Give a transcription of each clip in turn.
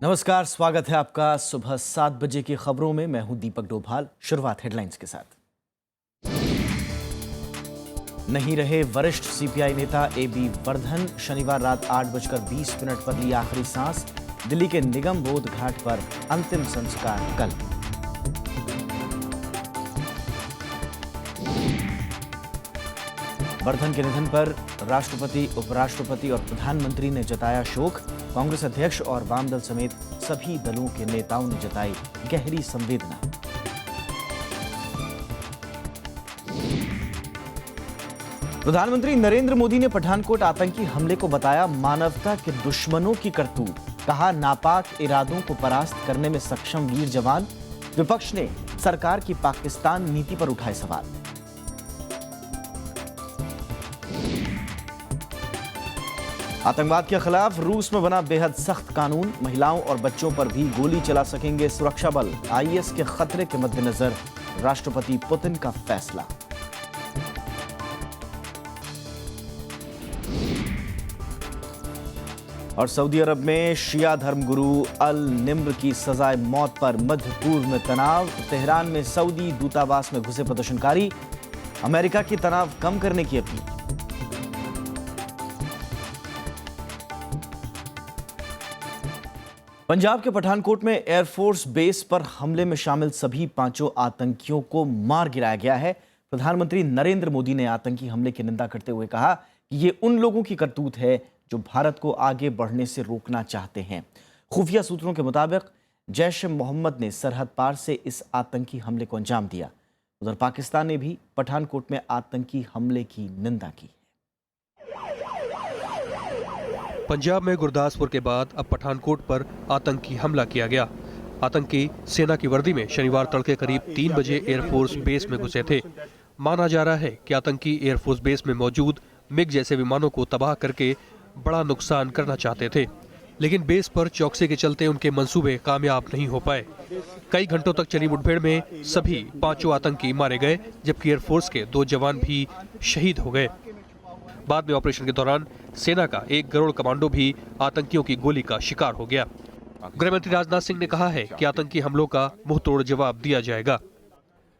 नमस्कार, स्वागत है आपका सुबह 7 बजे की खबरों में। मैं हूं दीपक डोभाल। शुरुआत हेडलाइंस के साथ। नहीं रहे वरिष्ठ सीपीआई नेता एबी वर्धन। शनिवार रात 8:20 पर ली आखिरी सांस। दिल्ली के निगम बोध घाट पर अंतिम संस्कार कल। वर्धन के निधन पर राष्ट्रपति, उपराष्ट्रपति और प्रधानमंत्री ने जताया शोक। कांग्रेस अध्यक्ष और वाम दल समेत सभी दलों के नेताओं ने जताई गहरी संवेदना। प्रधानमंत्री नरेंद्र मोदी ने पठानकोट आतंकी हमले को बताया मानवता के दुश्मनों की करतूत। कहा, नापाक इरादों को परास्त करने में सक्षम वीर जवान। विपक्ष ने सरकार की पाकिस्तान नीति पर उठाए सवाल। आतंकवाद के खिलाफ रूस में बना बेहद सख्त कानून। महिलाओं और बच्चों पर भी गोली चला सकेंगे सुरक्षा बल। आईएस के खतरे के मद्देनजर राष्ट्रपति पुतिन का फैसला। और सऊदी अरब में शिया धर्मगुरु अल निम्र की सजाए मौत पर मध्य पूर्व में तनाव। तेहरान में सऊदी दूतावास में घुसे प्रदर्शनकारी। अमेरिका की तनाव कम करने की अपील। पंजाब के पठानकोट में एयरफोर्स बेस पर हमले में शामिल सभी 5 आतंकियों को मार गिराया गया है। प्रधानमंत्री नरेंद्र मोदी ने आतंकी हमले की निंदा करते हुए कहा कि ये उन लोगों की करतूत है जो भारत को आगे बढ़ने से रोकना चाहते हैं। खुफिया सूत्रों के मुताबिक जैश ए मोहम्मद ने सरहद पार से इस आतंकी हमले को अंजाम दिया। उधर पाकिस्तान ने भी पठानकोट में आतंकी हमले की निंदा की। पंजाब में गुरदासपुर के बाद अब पठानकोट पर आतंकी हमला किया गया। आतंकी सेना की वर्दी में शनिवार तड़के करीब 3 बजे एयरफोर्स बेस में घुसे थे। माना जा रहा है कि आतंकी एयरफोर्स बेस में मौजूद मिग जैसे विमानों को तबाह करके बड़ा नुकसान करना चाहते थे, लेकिन बेस पर चौकसी के चलते उनके मंसूबे कामयाब नहीं हो पाए। कई घंटों तक चली मुठभेड़ में सभी 5 आतंकी मारे गए, जबकि एयरफोर्स के 2 जवान भी शहीद हो गए। बाद में ऑपरेशन के दौरान सेना का 1 गरुड़ कमांडो भी आतंकियों की गोली का शिकार हो गया। गृहमंत्री राजनाथ सिंह ने कहा है कि आतंकी हमलों का मुंहतोड़ जवाब दिया जाएगा।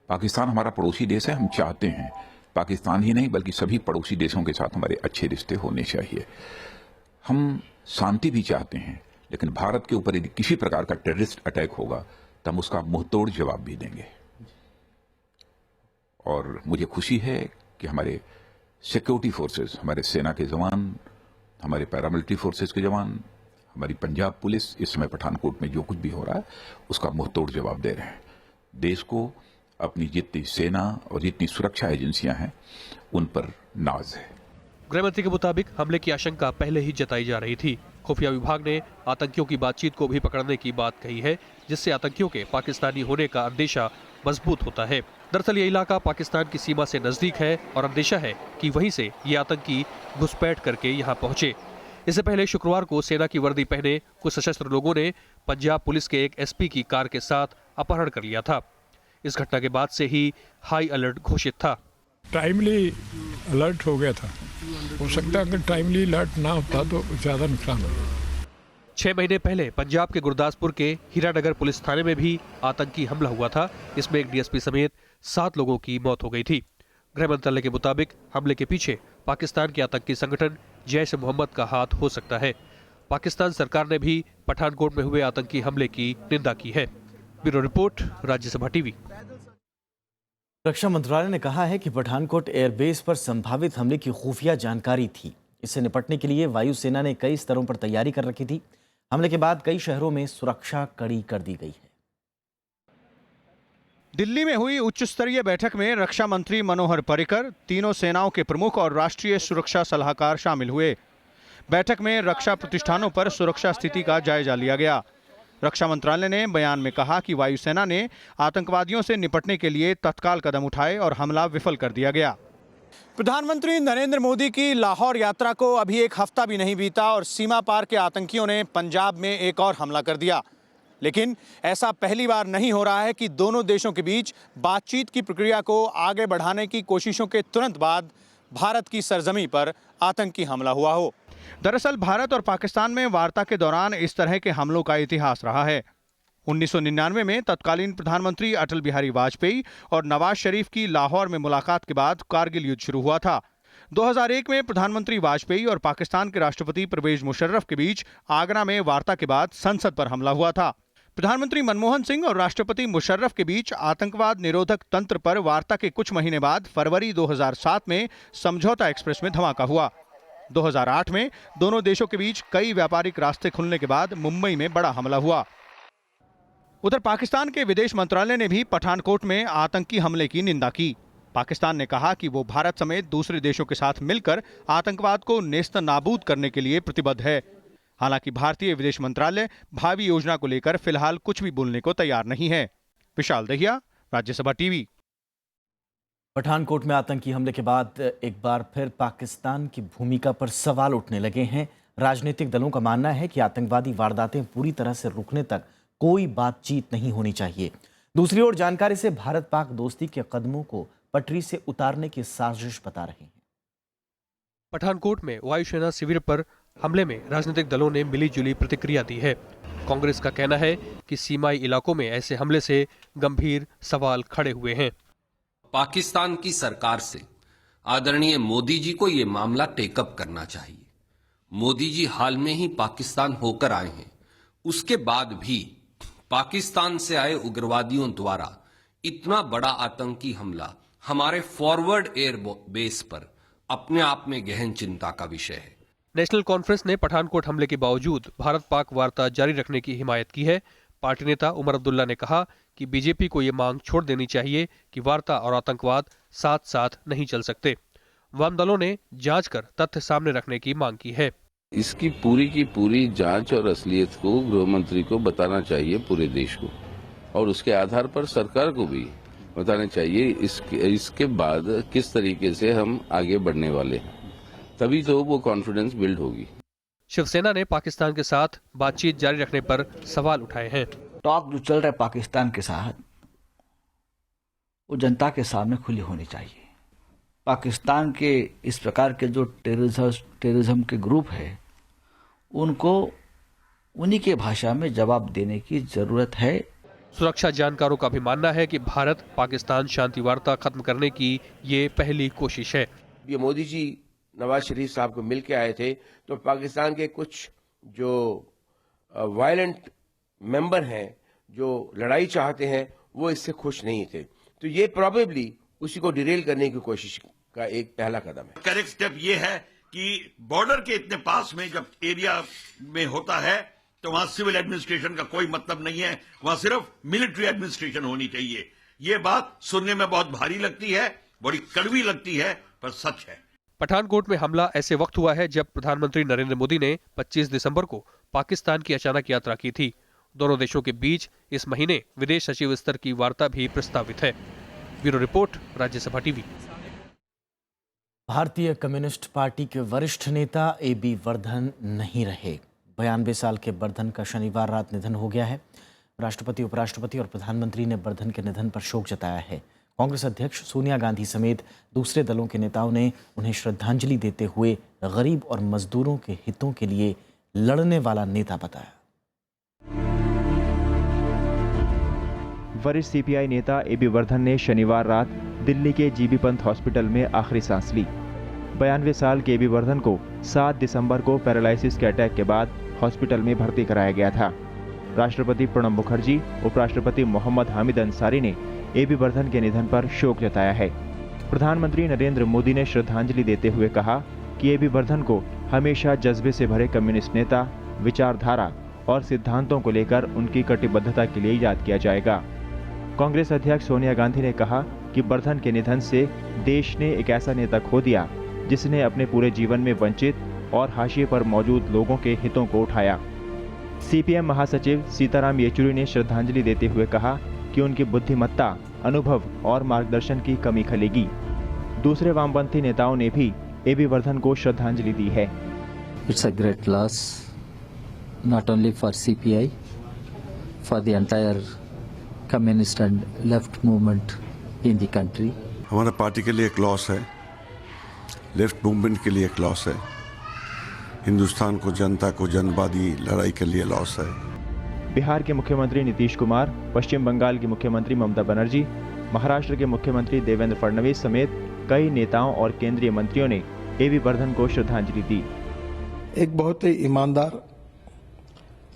पाकिस्तान हमारा पड़ोसी देश है। हम चाहते हैं पाकिस्तान ही नहीं बल्कि सभी पड़ोसी देशों के साथ हमारे अच्छे रिश्ते होने चाहिए। हम शांति भी चाहते हैं, लेकिन भारत के ऊपर यदि किसी प्रकार का टेररिस्ट अटैक होगा तो हम उसका मुंहतोड़ जवाब भी देंगे। और मुझे खुशी है कि हमारे सिक्योरिटी फोर्सेस, हमारे सेना के जवान, हमारे पैरामिलिट्री फोर्सेस के जवान, हमारी पंजाब पुलिस इस समय पठानकोट में जो कुछ भी हो रहा है उसका मुंहतोड़ जवाब दे रहे हैं। देश को अपनी जितनी सेना और जितनी सुरक्षा एजेंसियां हैं उन पर नाज है। गृहमंत्री के मुताबिक हमले की आशंका पहले ही जताई जा रही थी। खुफिया विभाग ने आतंकियों की बातचीत को भी पकड़ने की बात कही है, जिससे आतंकियों के पाकिस्तानी होने का अंदेशा मजबूत होता है। दरअसल ये इलाका पाकिस्तान की सीमा से नजदीक है और अंदेशा है कि वहीं से ये आतंकी घुसपैठ करके यहाँ पहुंचे। इससे पहले शुक्रवार को सेना की वर्दी पहने कुछ सशस्त्र लोगों ने पंजाब पुलिस के एक एसपी की कार के साथ अपहरण कर लिया था। इस घटना के बाद से ही हाई अलर्ट घोषित था। टाइमली अलर्ट हो गया था। हो सकता है अगर टाइमली अलर्ट ना होता तो ज्यादा नुकसान होगा। 6 महीने पहले पंजाब के गुरदासपुर के हीरानगर पुलिस थाने में भी आतंकी हमला हुआ था। इसमें एक डीएसपी समेत 7 लोगों की मौत हो गई थी। गृह मंत्रालय के मुताबिक हमले के पीछे पाकिस्तान के आतंकी संगठन जैश ए मोहम्मद का हाथ हो सकता है। पाकिस्तान सरकार ने भी पठानकोट में हुए आतंकी हमले की निंदा की है। Bureau report, Rajya Sabha TV. रक्षा मंत्रालय ने कहा है कि पठानकोट एयरबेस पर संभावित हमले की खुफिया जानकारी थी। इससे निपटने के लिए वायुसेना ने कई स्तरों पर तैयारी कर रखी थी। हमले के बाद कई शहरों में सुरक्षा कड़ी कर दी गई है। दिल्ली में हुई उच्च स्तरीय बैठक में रक्षा मंत्री मनोहर पर्रिकर, तीनों सेनाओं के प्रमुख और राष्ट्रीय सुरक्षा सलाहकार शामिल हुए। बैठक में रक्षा प्रतिष्ठानों पर सुरक्षा स्थिति का जायजा लिया गया। रक्षा मंत्रालय ने बयान में कहा कि वायुसेना ने आतंकवादियों से निपटने के लिए तत्काल कदम उठाए और हमला विफल कर दिया गया। प्रधानमंत्री नरेंद्र मोदी की लाहौर यात्रा को अभी 1 हफ्ता भी नहीं बीता और सीमा पार के आतंकियों ने पंजाब में एक और हमला कर दिया। लेकिन ऐसा पहली बार नहीं हो रहा है कि दोनों देशों के बीच बातचीत की प्रक्रिया को आगे बढ़ाने की कोशिशों के तुरंत बाद भारत की सरजमी पर आतंकी हमला हुआ हो। दरअसल भारत और पाकिस्तान में वार्ता के दौरान इस तरह के हमलों का इतिहास रहा है। 1999 में तत्कालीन प्रधानमंत्री अटल बिहारी वाजपेयी और नवाज शरीफ की लाहौर में मुलाकात के बाद कारगिल युद्ध शुरू हुआ था। 2001 में प्रधानमंत्री वाजपेयी और पाकिस्तान के राष्ट्रपति परवेज मुशर्रफ के बीच आगरा में वार्ता के बाद संसद पर हमला हुआ था। प्रधानमंत्री मनमोहन सिंह और राष्ट्रपति मुशर्रफ के बीच आतंकवाद निरोधक तंत्र पर वार्ता के कुछ महीने बाद फरवरी 2007 में समझौता एक्सप्रेस में धमाका हुआ। 2008 में दोनों देशों के बीच कई व्यापारिक रास्ते खुलने के बाद मुंबई में बड़ा हमला हुआ। उधर पाकिस्तान के विदेश मंत्रालय ने भी पठानकोट में आतंकी हमले की निंदा की। पाकिस्तान ने कहा कि वो भारत समेत दूसरे देशों के साथ मिलकर आतंकवाद को नेस्तनाबूद करने के लिए प्रतिबद्ध है। हालांकि भारतीय विदेश मंत्रालय भावी योजना को लेकर फिलहाल कुछ भी बोलने को तैयार नहीं है। विशाल दहिया, राज्यसभा टीवी। पठानकोट में आतंकी हमले के बाद एक बार फिर पाकिस्तान की भूमिका पर सवाल उठने लगे हैं। राजनीतिक दलों का मानना है कि आतंकवादी वारदातें पूरी तरह से रुकने तक कोई बातचीत नहीं होनी चाहिए। दूसरी ओर जानकारी से भारत पाक दोस्ती के कदमों को पटरी से उतारने की साजिश बता रहे हैं। पठानकोट में वायुसेना शिविर पर हमले में राजनीतिक दलों ने मिलीजुली प्रतिक्रिया दी है। कांग्रेस का कहना है कि सीमाई इलाकों में ऐसे हमले से गंभीर सवाल खड़े हुए हैं। पाकिस्तान की सरकार से आदरणीय मोदी जी को ये मामला टेकअप करना चाहिए। मोदी जी हाल में ही पाकिस्तान होकर आए हैं, उसके बाद भी पाकिस्तान से आए उग्रवादियों द्वारा इतना बड़ा आतंकी हमला हमारे फॉरवर्ड एयर बेस पर अपने आप में गहन चिंता का विषय है। नेशनल कॉन्फ्रेंस ने पठानकोट हमले के बावजूद भारत पाक वार्ता जारी रखने की हिमायत की है। पार्टी नेता उमर अब्दुल्ला ने कहा कि बीजेपी को ये मांग छोड़ देनी चाहिए कि वार्ता और आतंकवाद साथ साथ नहीं चल सकते। वाम दलों ने जांच कर तथ्य सामने रखने की मांग की है। इसकी पूरी की पूरी जांच और असलियत को गृह मंत्री को बताना चाहिए पूरे देश को, और उसके आधार पर सरकार को भी बताना चाहिए इसके बाद किस तरीके से हम आगे बढ़ने वाले हैं, तभी तो वो कॉन्फिडेंस बिल्ड होगी। शिवसेना ने पाकिस्तान के साथ बातचीत जारी रखने पर सवाल उठाए हैं। टॉक जो चल रहा है पाकिस्तान के साथ, वो जनता के सामने खुली होनी चाहिए। पाकिस्तान के इस प्रकार के जो टेररिज्म के ग्रुप है, उनको उन्हीं के भाषा में जवाब देने की जरूरत है। सुरक्षा जानकारों का भी मानना है कि भारत पाकिस्तान शांति वार्ता खत्म करने की ये पहली कोशिश है। ये मोदी जी नवाज शरीफ साहब को मिल के आए थे, तो पाकिस्तान के कुछ जो वायलेंट मेंबर हैं, जो लड़ाई चाहते हैं, वो इससे खुश नहीं थे। तो ये प्रोबेबली उसी को डिरेल करने की कोशिश का एक पहला कदम है। करेक्ट स्टेप ये है कि बॉर्डर के इतने पास में जब एरिया में होता है तो वहां सिविल एडमिनिस्ट्रेशन का कोई मतलब नहीं है, वहां सिर्फ मिलिट्री एडमिनिस्ट्रेशन होनी चाहिए। ये बात सुनने में बहुत भारी लगती है, बड़ी कड़वी लगती है, पर सच है। पठानकोट में हमला ऐसे वक्त हुआ है जब प्रधानमंत्री नरेंद्र मोदी ने 25 दिसंबर को पाकिस्तान की अचानक यात्रा की थी। दोनों देशों के बीच इस महीने विदेश सचिव स्तर की वार्ता भी प्रस्तावित है। Bureau report, Rajya Sabha TV. भारतीय कम्युनिस्ट पार्टी के वरिष्ठ नेता AB वर्धन नहीं रहे। 92 साल के वर्धन का शनिवार रात निधन हो गया है। राष्ट्रपति, उपराष्ट्रपति और प्रधानमंत्री ने वर्धन के निधन पर शोक जताया है। कांग्रेस अध्यक्ष सोनिया गांधी समेत दूसरे दलों के नेताओं ने उन्हें श्रद्धांजलि देते हुए गरीब और मजदूरों के हितों के लिए लड़ने वाला नेता बताया। वरिष्ठ CPI नेता AB वर्धन ने शनिवार रात दिल्ली के GB पंत हॉस्पिटल में आखिरी सांस ली। 92 साल के AB वर्धन को 7 दिसंबर को पैरालिसिस के अटैक के बाद हॉस्पिटल में भर्ती कराया गया था। राष्ट्रपति प्रणब मुखर्जी, उपराष्ट्रपति मोहम्मद हामिद अंसारी ने AB वर्धन के निधन पर शोक जताया है। प्रधानमंत्री नरेंद्र मोदी ने श्रद्धांजलि देते हुए कहा कि AB वर्धन को हमेशा जज्बे से भरे कम्युनिस्ट नेता, विचारधारा और सिद्धांतों को लेकर उनकी कटिबद्धता के लिए याद किया जाएगा। कांग्रेस अध्यक्ष सोनिया गांधी ने कहा कि वर्धन के निधन से देश ने एक ऐसा नेता खो दिया जिसने अपने पूरे जीवन में वंचित और हाशिए पर मौजूद लोगों के हितों को उठाया। CPM महासचिव सीताराम येचुरी ने श्रद्धांजलि देते हुए कहा कि उनकी बुद्धिमत्ता, अनुभव और मार्गदर्शन की कमी खलेगी। दूसरे वामपंथी नेताओं ने भी AB वर्धन को श्रद्धांजलि दी है। It's a great loss, not only for CPI, for the entire communist and left movement in the country. हमारा पार्टी के लिए एक लॉस है, लेफ्ट मूवमेंट के लिए एक लॉस है, हिंदुस्तान को, जनता को जनवादी लड़ाई के लिए लॉस है। बिहार के मुख्यमंत्री नीतीश कुमार, पश्चिम बंगाल की मुख्यमंत्री ममता बनर्जी, महाराष्ट्र के मुख्यमंत्री देवेंद्र फडणवीस समेत कई नेताओं और केंद्रीय मंत्रियों ने एबी वर्धन को श्रद्धांजलि दी। एक बहुत ही ईमानदार,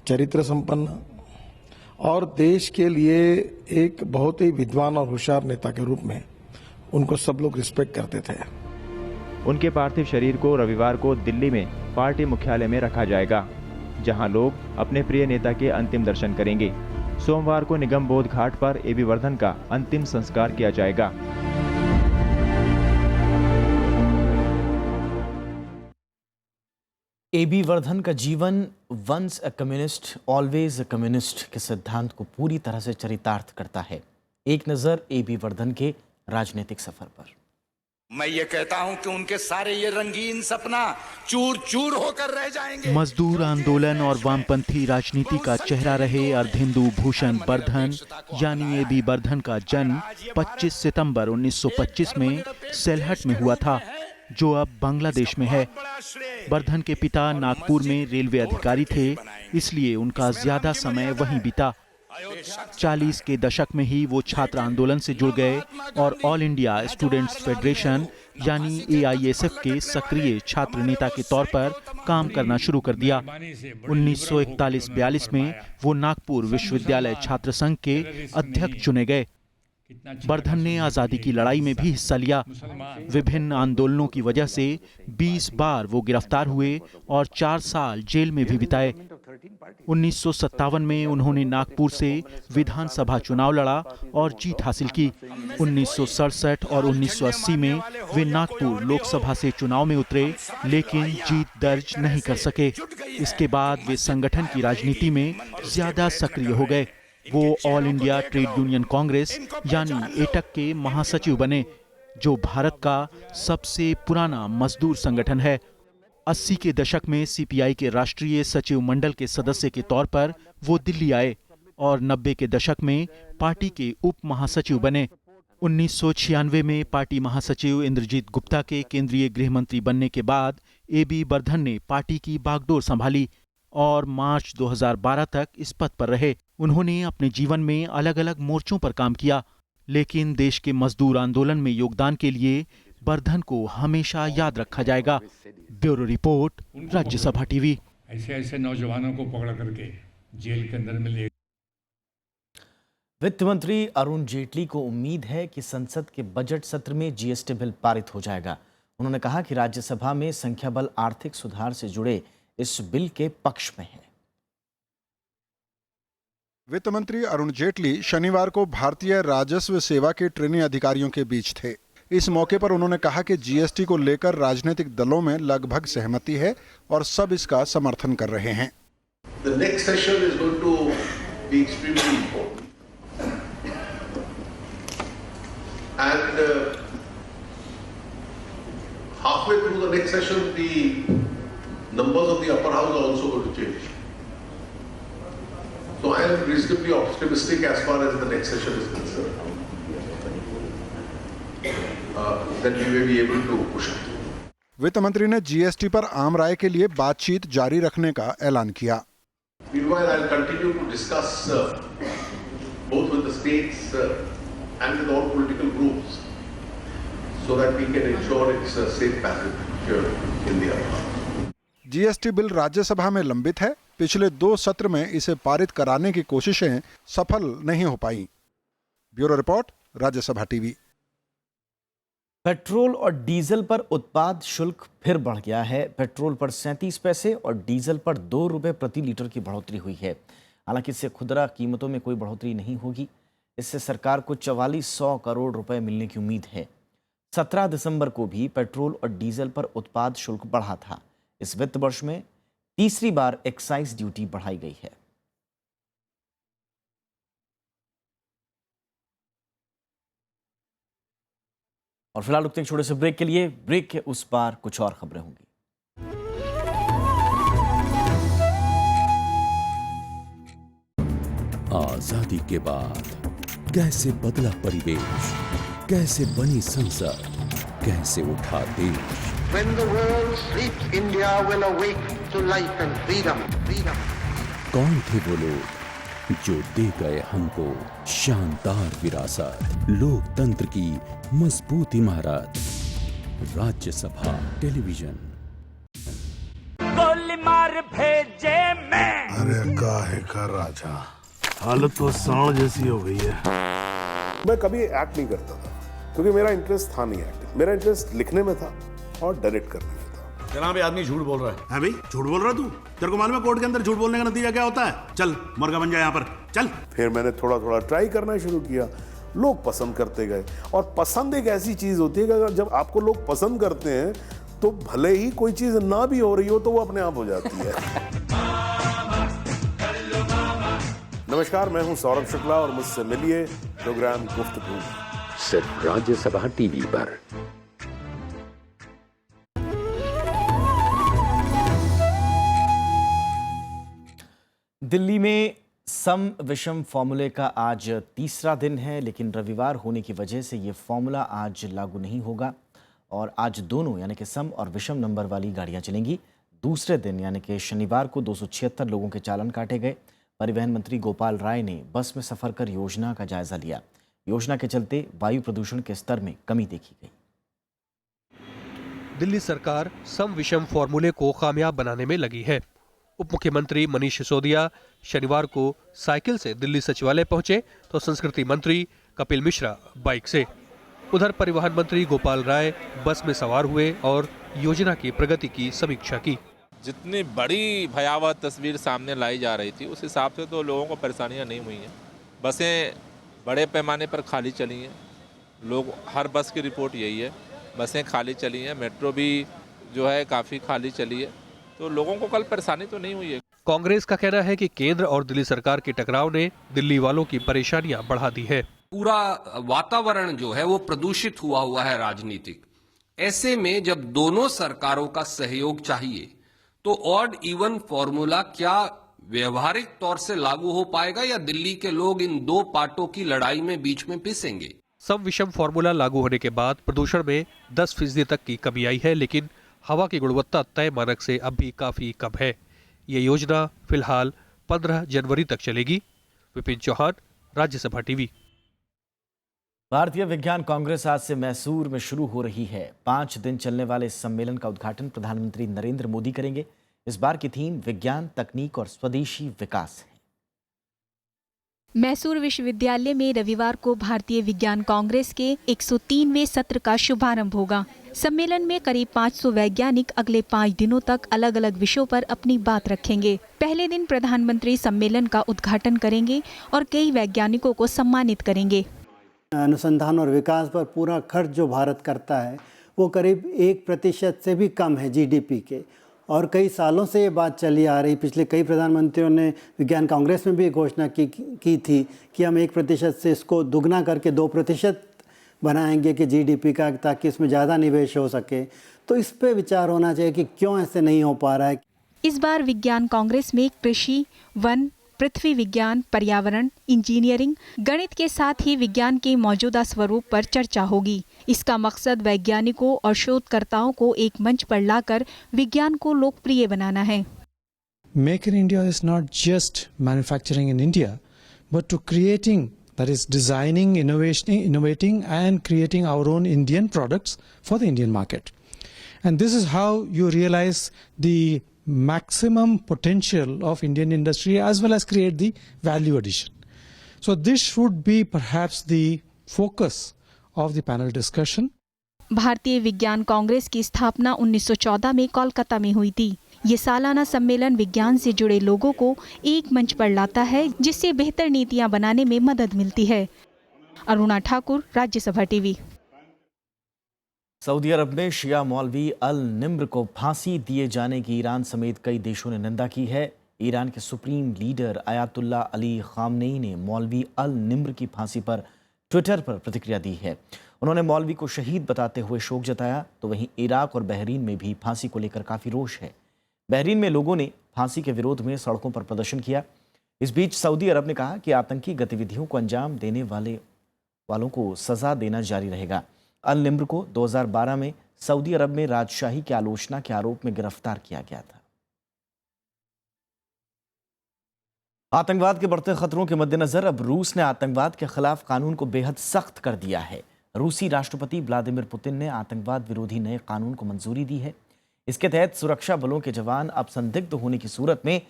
चरित्र संपन्न और देश के लिए एक बहुत ही विद्वान और होशियार नेता के रूप में उनको सब लोग रिस्पेक्ट करते थे। उनके पार्थिव शरीर को रविवार को दिल्ली में पार्टी मुख्यालय में रखा जाएगा, जहां लोग अपने प्रिय नेता के अंतिम दर्शन करेंगे। सोमवार को निगम बोध घाट पर एबी वर्धन का अंतिम संस्कार किया जाएगा। एबी वर्धन का जीवन once a communist always a communist के सिद्धांत को पूरी तरह से चरितार्थ करता है। एक नजर एबी वर्धन के राजनीतिक सफर पर। मैं ये कहता हूं कि उनके सारे ये रंगीन सपना चूर चूर होकर रह जाएंगे। मजदूर आंदोलन और वामपंथी राजनीति का चेहरा रहे अर्धहिंदू भूषण वर्धन यानी एबी वर्धन का जन्म 25 सितंबर 1925 में सेलहट में हुआ था, जो अब बांग्लादेश में है। वर्धन के पिता नागपुर में रेलवे अधिकारी थे, इसलिए उनका ज्यादा समय वहीं बीता। 40 के दशक में ही वो छात्र आंदोलन से जुड़ गए और ऑल इंडिया स्टूडेंट्स फेडरेशन यानी AISF के सक्रिय छात्र नेता के तौर पर काम करना शुरू कर दिया। 1941-42 में वो नागपुर विश्वविद्यालय छात्र संघ के अध्यक्ष चुने गए। वर्धन ने आजादी की लड़ाई में भी हिस्सा लिया। विभिन्न आंदोलनों की वजह से 20 बार वो गिरफ्तार हुए और 4 साल जेल में भी बिताए। 1957 में उन्होंने नागपुर से विधानसभा चुनाव लड़ा और जीत हासिल की। 1967 और 1980 में वे नागपुर लोकसभा से चुनाव में उतरे, लेकिन जीत दर्ज नहीं कर सके। इसके बाद वे संगठन की राजनीति में ज्यादा सक्रिय हो गए। वो all India trade union Congress यानी एटक के महासचिव बने, जो भारत का सबसे पुराना मजदूर संगठन है। 80 के दशक में CPI के राष्ट्रीय सचिव मंडल के सदस्य के तौर पर वो दिल्ली आए और 90 के दशक में पार्टी के उप महासचिव बने। 1996 में पार्टी महासचिव इंद्रजीत गुप्ता के केंद्रीय गृह मंत्री बनने के बाद एबी वर्धन ने पार्टी की बागडोर संभाली और मार्च 2012 तक इस पद पर रहे। उन्होंने अपने जीवन में अलग अलग मोर्चों पर काम किया, लेकिन देश के मजदूर आंदोलन में योगदान के लिए वर्धन को हमेशा याद रखा जाएगा। Bureau report, Rajya Sabha TV. ऐसे नौजवानों को पकड़ करके जेल के अंदर में ले। वित्त मंत्री अरुण जेटली को उम्मीद है कि संसद के बजट सत्र में GST बिल पारित हो जाएगा। उन्होंने कहा कि राज्यसभा में संख्या बल आर्थिक सुधार से जुड़े इस बिल के पक्ष में है। वित्त मंत्री अरुण जेटली शनिवार को भारतीय राजस्व सेवा के ट्रेनी अधिकारियों के बीच थे। इस मौके पर उन्होंने कहा कि GST को लेकर राजनीतिक दलों में लगभग सहमति है और सब इसका समर्थन कर रहे हैं। The next session is going to be extremely important. And halfway through the next session, the numbers of the upper house are also going to change. So I am reasonably optimistic as far as the next session is concerned. That we may be able to push it. वित्त मंत्री ने GST पर आम राय के लिए बातचीत जारी रखने का ऐलान किया। Meanwhile, I'll continue to discuss both with the states and with all political groups, so that we can ensure it's a safe passage here in the upper house. GST bill Rajya Sabha में लंबित है। पिछले 2 सत्र में इसे पारित कराने की कोशिशें सफल नहीं हो पाई। Bureau report, Rajya Sabha TV. Petrol और डीजल पर उत्पाद शुल्क फिर बढ़ गया है। पेट्रोल पर 37 पैसे और डीजल पर 2 रुपए प्रति लीटर की बढ़ोतरी हुई है। हालांकि इससे खुदरा कीमतों में कोई बढ़ोतरी नहीं होगी। इससे सरकार को 4400 करोड़ रुपए मिलने की उम्मीद है। 17 दिसंबर को भी पेट्रोल और डीजल पर उत्पाद शुल्क बढ़ा था। इस वित्त वर्ष में तीसरी बार एक्साइज ड्यूटी बढ़ाई गई है। और फिलहाल रुकते हैं छोटे से ब्रेक के लिए। ब्रेक के उस पार कुछ और खबरें होंगी। आजादी के बाद कैसे बदला परिवेश, कैसे बनी संसद, कैसे उठा देश। When the world sleeps, India will awake to life and freedom. कौन थे वो लोग जो दे गए हमको शानदार विरासत, लोकतंत्र की मजबूत इमारत। राज्यसभा टेलीविजन। गोली मार भेजे मैं। अरे काहे का राजा, हालत तो सांड जैसी हो गई है। मैं कभी एक्ट नहीं करता था क्योंकि मेरा इंटरेस्ट था नहीं एक्टिंग, मेरा इंटरेस्ट लिखने में था और डायरेक्ट करने में था। जनाब ये आदमी झूठ बोल रहा है। भाई झूठ बोल रहा तू? तेरे को मालूम है कोर्ट के अंदर झूठ बोलने का नतीजा क्या होता है? चल मुर्गा बन जा यहाँ पर, चल। फिर मैंने थोड़ा थोड़ा ट्राई करना शुरू किया, लोग पसंद करते गए। और पसंद एक ऐसी चीज होती है कि अगर जब आपको लोग पसंद करते हैं तो भले ही कोई चीज ना भी हो रही हो तो वो अपने आप हो जाती है। नमस्कार, मैं हूं सौरभ शुक्ला और मुझसे मिलिए प्रोग्राम गुफ्तगू सिर्फ राज्यसभा टीवी पर। दिल्ली में सम विषम फॉर्मूले का आज तीसरा दिन है, लेकिन रविवार होने की वजह से ये फॉर्मूला आज लागू नहीं होगा और आज दोनों यानी कि सम और विषम नंबर वाली गाड़ियां चलेंगी। दूसरे दिन यानी कि शनिवार को 276 लोगों के चालान काटे गए। परिवहन मंत्री गोपाल राय ने बस में सफर कर योजना का जायजा लिया। योजना के चलते वायु प्रदूषण के स्तर में कमी देखी गई। दिल्ली सरकार सम विषम फॉर्मूले को कामयाब बनाने में लगी है। उप मुख्यमंत्री मनीष सिसोदिया शनिवार को साइकिल से दिल्ली सचिवालय पहुंचे तो संस्कृति मंत्री कपिल मिश्रा बाइक से। उधर परिवहन मंत्री गोपाल राय बस में सवार हुए और योजना की प्रगति की समीक्षा की। जितनी बड़ी भयावह तस्वीर सामने लाई जा रही थी उस हिसाब से तो लोगों को परेशानियां नहीं हुई हैं। बसें बड़े पैमाने पर खाली चली हैं, लोग हर बस की रिपोर्ट यही है, बसें खाली चली हैं। मेट्रो भी जो है काफ़ी खाली चली है, तो लोगों को कल परेशानी तो नहीं हुई है। कांग्रेस का कहना है कि केंद्र और दिल्ली सरकार के टकराव ने दिल्ली वालों की परेशानियां बढ़ा दी है। पूरा वातावरण जो है वो प्रदूषित हुआ है राजनीतिक। ऐसे में जब दोनों सरकारों का सहयोग चाहिए तो ऑड इवन फॉर्मूला क्या व्यवहारिक तौर से लागू हो पाएगा या दिल्ली के लोग इन दो पार्टों की लड़ाई में बीच में पिसेंगे? सम विषम फॉर्मूला लागू होने के बाद प्रदूषण में 10% तक की कमी आई है, लेकिन हवा की गुणवत्ता तय मानक से अब भी काफी कम है। ये योजना फिलहाल 15 जनवरी तक चलेगी। विपिन चौहान, राज्यसभा टीवी। भारतीय विज्ञान कांग्रेस आज से मैसूर में शुरू हो रही है। 5 दिन चलने वाले इस सम्मेलन का उद्घाटन प्रधानमंत्री नरेंद्र मोदी करेंगे। इस बार की थीम विज्ञान, तकनीक और स्वदेशी विकास है। मैसूर विश्वविद्यालय में रविवार को भारतीय विज्ञान कांग्रेस के 103वें सत्र का शुभारंभ होगा। सम्मेलन में करीब 500 वैज्ञानिक अगले 5 दिनों तक अलग अलग विषयों पर अपनी बात रखेंगे। पहले दिन प्रधानमंत्री सम्मेलन का उद्घाटन करेंगे और कई वैज्ञानिकों को सम्मानित करेंगे। अनुसंधान और विकास पर पूरा खर्च जो भारत करता है वो करीब 1% से भी कम है जीडीपी के, और कई सालों से ये बात चली आ रही। पिछले कई प्रधानमंत्रियों ने विज्ञान कांग्रेस में भी घोषणा की थी कि हम 1% से इसको दुगना करके 2% बनाएंगे कि जीडीपी का, ताकि इसमें ज़्यादा निवेश हो सके। तो इस पे विचार होना चाहिए कि क्यों ऐसे नहीं हो पा रहा है। इस बार विज्ञान कांग्रेस में कृषि, वन, पृथ्वी विज्ञान, पर्यावरण, इंजीनियरिंग, गणित के साथ ही विज्ञान के मौजूदा स्वरूप पर चर्चा होगी। इसका मकसद वैज्ञानिकों और शोधकर्ताओं को एक मंच पर लाकर विज्ञान को लोकप्रिय बनाना है। Make in India is not just manufacturing in India, but to creating, that is designing, innovating and creating our own Indian products for the Indian market. And this is how you realize the maximum potential of Indian industry as well as create the value addition. So this should be perhaps the focus of the panel discussion. भारतीय विज्ञान कांग्रेस की स्थापना 1914 में कोलकाता में हुई थी। ये सालाना सम्मेलन विज्ञान से जुड़े लोगों को एक मंच पर लाता है, जिससे बेहतर नीतियां बनाने में मदद मिलती है। अरुणा ठाकुर, राज्यसभा टीवी। सऊदी अरब में शिया मौलवी अल निम्र को फांसी दिए जाने की ईरान समेत कई देशों ने निंदा की है। ईरान के supreme leader Ayatollah Ali Khamenei ने मौलवी अल निम्र की फांसी पर ट्विटर पर प्रतिक्रिया दी है। उन्होंने मौलवी को शहीद बताते हुए शोक जताया। तो वहीं इराक और बहरीन में भी फांसी को लेकर काफ़ी रोष है। बहरीन में लोगों ने फांसी के विरोध में सड़कों पर प्रदर्शन किया। इस बीच सऊदी अरब ने कहा कि आतंकी गतिविधियों को अंजाम देने वालों को सजा देना जारी रहेगा। अल निम्र को 2012 में सऊदी अरब में राजशाही की आलोचना के आरोप में गिरफ्तार किया गया था। आतंकवाद के बढ़ते खतरों के मद्देनजर अब रूस ने आतंकवाद के खिलाफ कानून को बेहद सख्त कर दिया है। रूसी राष्ट्रपति व्लादिमीर पुतिन ने आतंकवाद विरोधी नए कानून को मंजूरी दी है। इसके तहत सुरक्षा बलों के जवान अब संदिग्ध होने की सूरत में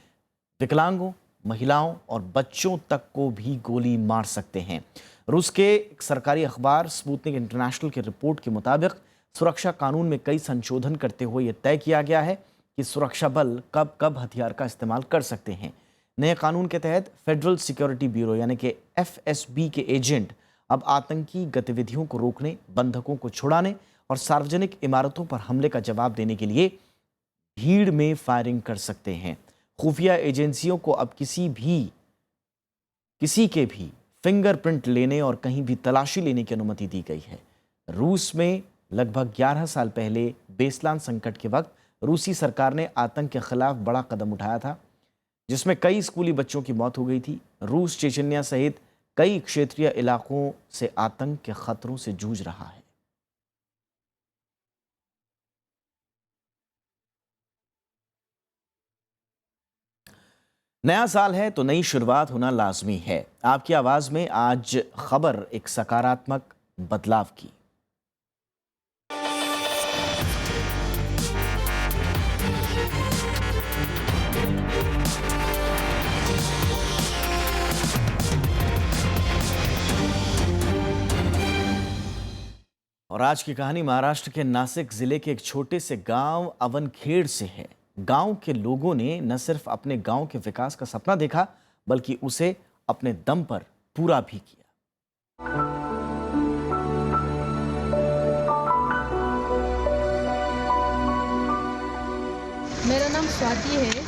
विकलांगों, महिलाओं और बच्चों तक को भी गोली मार सकते हैं। रूस के एक सरकारी अखबार स्पुतनिक इंटरनेशनल की रिपोर्ट के मुताबिक सुरक्षा कानून में कई संशोधन करते हुए यह तय किया गया है कि सुरक्षा बल कब कब हथियार का इस्तेमाल कर सकते हैं। नए कानून के तहत फेडरल सिक्योरिटी ब्यूरो यानी कि FSB के एजेंट अब आतंकी गतिविधियों को रोकने, बंधकों को छुड़ाने और सार्वजनिक इमारतों पर हमले का जवाब देने के लिए भीड़ में फायरिंग कर सकते हैं। खुफिया एजेंसियों को अब किसी के भी फिंगरप्रिंट लेने और कहीं भी तलाशी लेने की अनुमति दी गई है। रूस में लगभग 11 साल पहले बेसलान संकट के वक्त रूसी सरकार ने आतंक के खिलाफ बड़ा कदम उठाया था, जिसमें कई स्कूली बच्चों की मौत हो गई थी। रूस चेचन्या सहित कई क्षेत्रीय इलाकों से आतंक के खतरों से जूझ रहा है। नया साल है तो नई शुरुआत होना लाजमी है। आपकी आवाज में आज खबर एक सकारात्मक बदलाव की। और आज की कहानी महाराष्ट्र के नासिक जिले के एक छोटे से गांव अवनखेड़ से है। गांव के लोगों ने न सिर्फ अपने गांव के विकास का सपना देखा, बल्कि उसे अपने दम पर पूरा भी किया। मेरा नाम स्वाति है,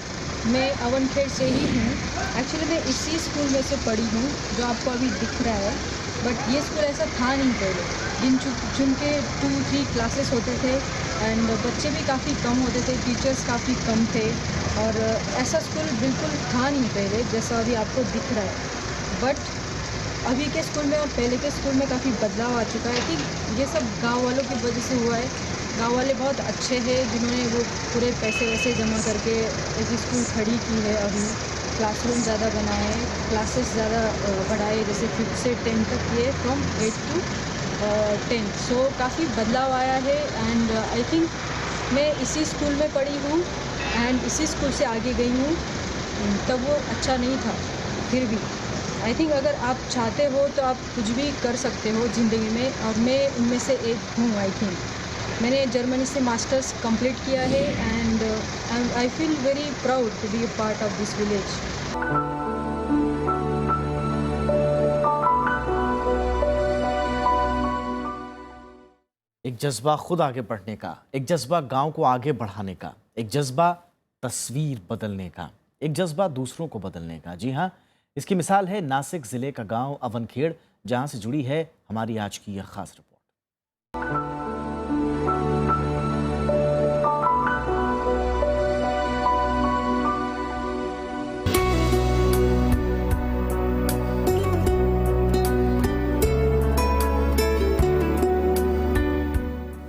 मैं अवनखेड़ से ही हूँ। एक्चुअली मैं इसी स्कूल में से पढ़ी हूँ जो आपको अभी दिख रहा है, बट ये स्कूल ऐसा था नहीं पहले। दिन चुन के 2-3 क्लासेस होते थे एंड बच्चे भी काफ़ी कम होते थे, टीचर्स काफ़ी कम थे और ऐसा स्कूल बिल्कुल था नहीं पहले जैसा अभी आपको दिख रहा है। बट अभी के स्कूल में और पहले के स्कूल में काफ़ी बदलाव आ चुका है कि ये सब गांव वालों की वजह से हुआ है। गांव वाले बहुत अच्छे हैं जिन्होंने वो पूरे पैसे वैसे जमा करके ऐसी स्कूल खड़ी की है। अभी क्लासरूम ज़्यादा बनाए, क्लासेस ज़्यादा बढ़ाए, जैसे 5th से 10th तक किए, फ्रॉम 8 to 10। सो काफ़ी बदलाव आया है एंड आई थिंक मैं इसी स्कूल में पढ़ी हूँ एंड इसी स्कूल से आगे गई हूँ। तब वो अच्छा नहीं था, फिर भी आई थिंक अगर आप चाहते हो तो आप कुछ भी कर सकते हो ज़िंदगी में, और मैं उनमें से एक हूँ। आई थिंक मैंने जर्मनी से मास्टर्स कंप्लीट किया है and I feel very proud to be a part of this village. एक जज्बा खुद आगे बढ़ने का, एक जज्बा गांव को आगे बढ़ाने का, एक जज्बा तस्वीर बदलने का, एक जज्बा दूसरों को बदलने का। जी हाँ, इसकी मिसाल है नासिक जिले का गांव अवनखेड़, जहां से जुड़ी है हमारी आज की यह खास रिपोर्ट।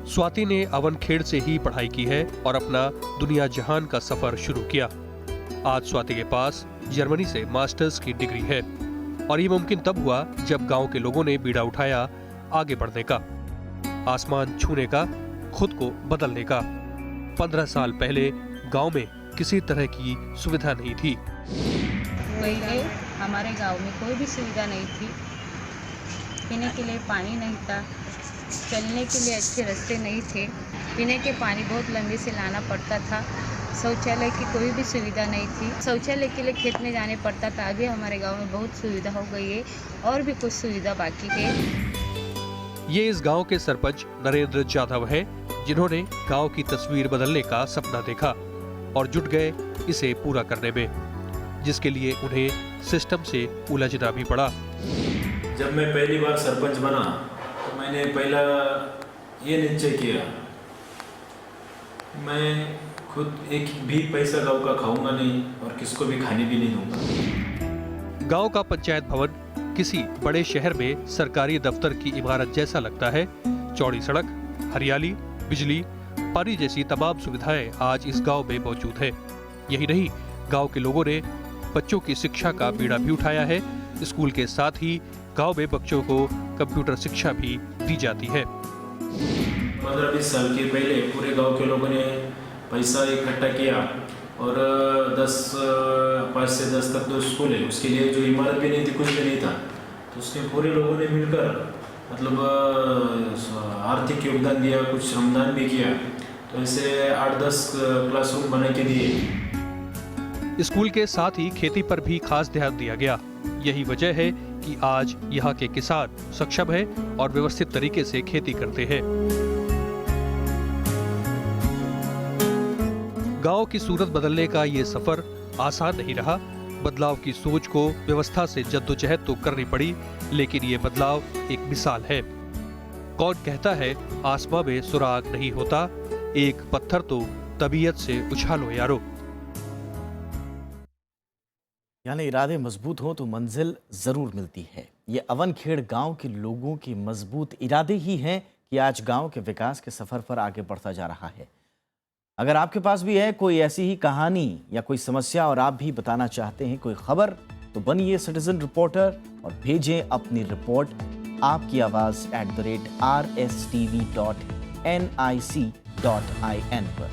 स्वाति ने अवनखेड़ से ही पढ़ाई की है और अपना दुनिया जहान का सफर शुरू किया। आज स्वाति के पास जर्मनी से मास्टर्स की डिग्री है और ये मुमकिन तब हुआ जब गांव के लोगों ने बीड़ा उठाया आगे बढ़ने का, आसमान छूने का, खुद को बदलने का। 15 साल पहले गांव में किसी तरह की सुविधा नहीं थी। पहले हमारे गांव में कोई भी सुविधा नहीं थी। पीने के लिए पानी नहीं था, चलने के लिए अच्छे रास्ते नहीं थे, पीने के पानी बहुत लंबे से लाना पड़ता था, शौचालय की कोई भी सुविधा नहीं थी, शौचालय के लिए खेत में जाने पड़ता था। अभी हमारे गांव में बहुत सुविधा हो गई है और भी कुछ सुविधा बाकी है। ये इस गांव के सरपंच नरेंद्र जाधव हैं, जिन्होंने गांव की तस्वीर बदलने का सपना देखा और जुट गए इसे पूरा करने में, जिसके लिए उन्हें सिस्टम से उलझना भी पड़ा। जब मैं पहली बार सरपंच बना तो मैंने पहला ये निश्चय किया, मैं खुद एक भी पैसा गांव का खाऊंगा नहीं और किसको भी खाने भी नहीं दूंगा। गांव का पंचायत भवन किसी बड़े शहर में सरकारी दफ्तर की इमारत जैसा लगता है। चौड़ी सड़क, हरियाली बिजली, पानी जैसी तमाम सुविधाएं आज इस गांव में मौजूद है। यही नहीं, गांव के लोगों ने बच्चों की शिक्षा का बीड़ा भी उठाया है। स्कूल के साथ ही गांव में बच्चों को कंप्यूटर शिक्षा भी दी जाती है। 15-20 साल के पहले पूरे गांव के लोगों ने पैसा इकट्ठा किया और 5 से 10 तक जो स्कूल है उसके लिए जो इमारत भी नहीं थी, कुछ भी नहीं था, तो उसके पूरे लोगों ने मिलकर मतलब आर्थिक योगदान दिया, कुछ श्रमदान भी किया। तो ऐसे 8-10 क्लासरूम बना के दिए। स्कूल के साथ ही खेती पर भी खास ध्यान दिया गया। यही वजह है कि आज यहाँ के किसान सक्षम हैं और व्यवस्थित तरीके से खेती करते हैं। गांव की सूरत बदलने का ये सफर आसान नहीं रहा। बदलाव की सोच को व्यवस्था से जद्दोजहद तो करनी पड़ी, लेकिन ये बदलाव एक मिसाल है। कौन कहता है आसमां में सुराग नहीं होता, एक पत्थर तो तबीयत से उछालो यारो। यानी इरादे मजबूत हो तो मंजिल जरूर मिलती है। ये अवनखेड़ गांव के लोगों के मजबूत इरादे ही हैं कि आज गांव के विकास के सफर पर आगे बढ़ता जा रहा है। अगर आपके पास भी है कोई ऐसी ही कहानी या कोई समस्या और आप भी बताना चाहते हैं कोई खबर, तो बनिए सिटीजन रिपोर्टर और भेजें अपनी रिपोर्ट आपकी आवाज @rstv.nic.in पर।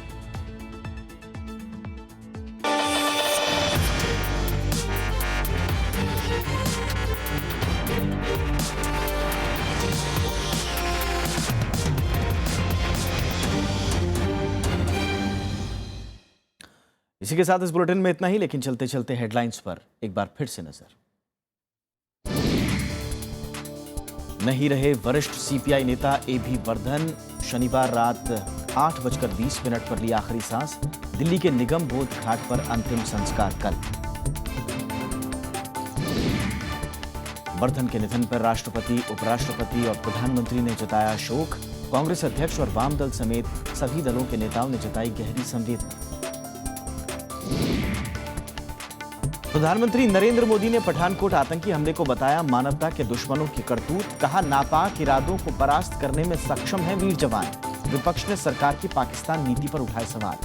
इसी के साथ इस बुलेटिन में इतना ही, लेकिन चलते चलते हेडलाइंस पर एक बार फिर से नजर। नहीं रहे वरिष्ठ सीपीआई नेता एबी वर्धन, शनिवार रात 8:20 पर ली आखिरी सांस। दिल्ली के निगम बोध घाट पर अंतिम संस्कार कल। वर्धन के निधन पर राष्ट्रपति, उपराष्ट्रपति और प्रधानमंत्री ने जताया शोक। कांग्रेस अध्यक्ष और वाम दल समेत सभी दलों के नेताओं ने जताई गहरी संवेदना। प्रधानमंत्री नरेंद्र मोदी ने पठानकोट आतंकी हमले को बताया मानवता के दुश्मनों की करतूत। कहा नापाक इरादों को परास्त करने में सक्षम है वीर जवान। विपक्ष ने सरकार की पाकिस्तान नीति पर उठाए सवाल।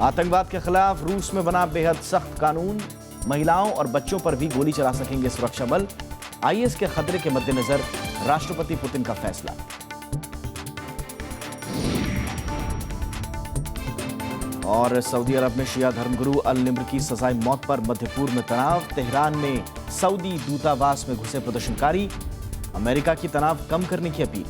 आतंकवाद के खिलाफ रूस में बना बेहद सख्त कानून। महिलाओं और बच्चों पर भी गोली चला सकेंगे सुरक्षा बल। आईएस के खतरे के मद्देनजर राष्ट्रपति पुतिन का फैसला। और सऊदी अरब में शिया धर्मगुरु अल निम्र की सजाए मौत पर मध्य पूर्व में तनाव। तेहरान में सऊदी दूतावास में घुसे प्रदर्शनकारी। अमेरिका की तनाव कम करने की अपील।